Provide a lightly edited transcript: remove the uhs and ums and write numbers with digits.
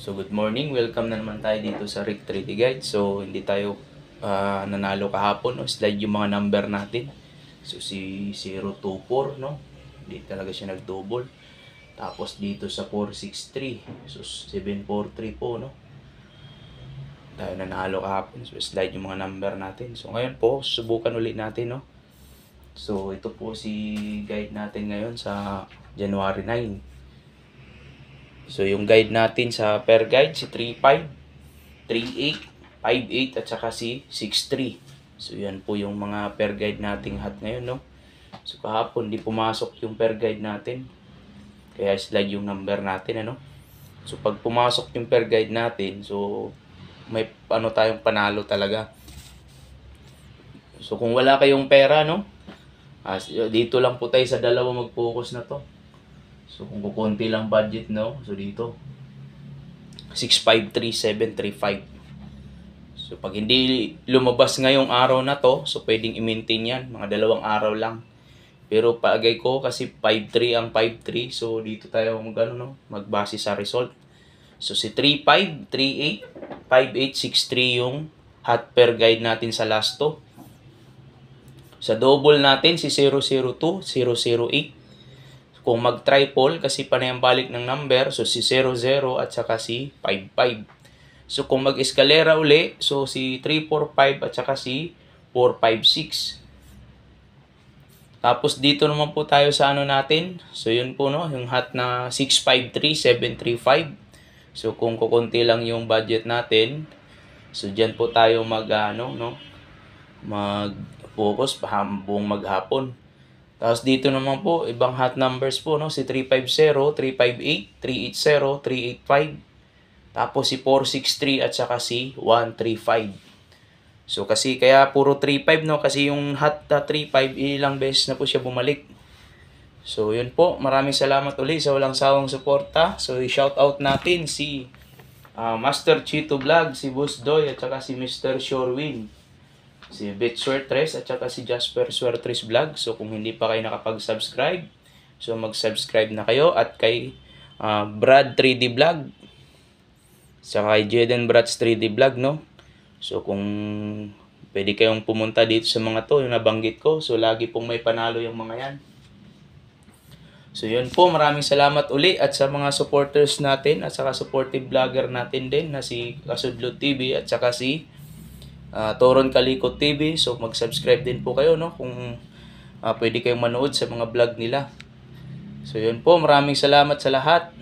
So good morning, welcome na naman tayo dito sa Rick 3D Guide. So hindi tayo nanalo kahapon, no? Slide yung mga number natin. So si 024, no? Hindi talaga siya nag-double. Tapos dito sa 463, so 743 po, no? Tayo nanalo kahapon. So slide yung mga number natin. So ngayon po, subukan ulit natin, no? So ito po si guide natin ngayon sa January 9. So yung guide natin sa per guide si 35, 38, 58 at saka si 63. So yan po yung mga per guide nating hat ngayon, no. So kahapon di pumasok yung per guide natin. Kaya slide yung number natin, ano. So pag pumasok yung per guide natin, so may ano tayong panalo talaga. So kung wala kayong pera, no, dito lang po tayo sa dalawa mag-focus na to. So kung kukunti lang budget, no, so dito 653735. So pag hindi lumabas ngayong araw na to, so pwedeng i-maintain yan, mga 2 araw lang. Pero paagay ko kasi 53 ang 53, so dito tayo magbase sa result. So si 35, 38, 58, 63 yung hat per guide natin sa last to. Sa double natin si 002, 008. Kung mag-triple, kasi panay ang balik ng number, so si 00 at saka si 55. So kung mag-eskalera uli, so si 345 at saka si 456. Tapos dito naman po tayo sa ano natin. So yun po, no, yung hat na 653735. So kung kukunti lang yung budget natin, so dyan po tayo mag-focus buong maghapon. Tapos dito naman po, ibang hat numbers po, no? Si 350, 358, 380, 385. Tapos si 463 at saka si 135. So kasi kaya puro 35, no? Kasi yung hat na 35, ilang beses na po siya bumalik. So yun po, maraming salamat ulit sa walang sawang suporta. So i-shout out natin si Master Chito Vlog, si Boss Doy at saka si Mr. Shorewin, si Bet Swertres at saka si Jasper Swertres Vlog. So kung hindi pa kayo nakapag-subscribe, so mag-subscribe na kayo. At kay Brad 3D Vlog, saka kay Jeden Brad's 3D Vlog, no. So kung pwede kayong pumunta dito sa mga to, yung nabanggit ko, so lagi pong may panalo yung mga yan. So yun po, maraming salamat uli at sa mga supporters natin at saka supportive vlogger natin din na si Kasudlo TV at saka si Toron Kalikot TV. So mag-subscribe din po kayo, no, kung pwede kayong manood sa mga vlog nila. So yun po, maraming salamat sa lahat.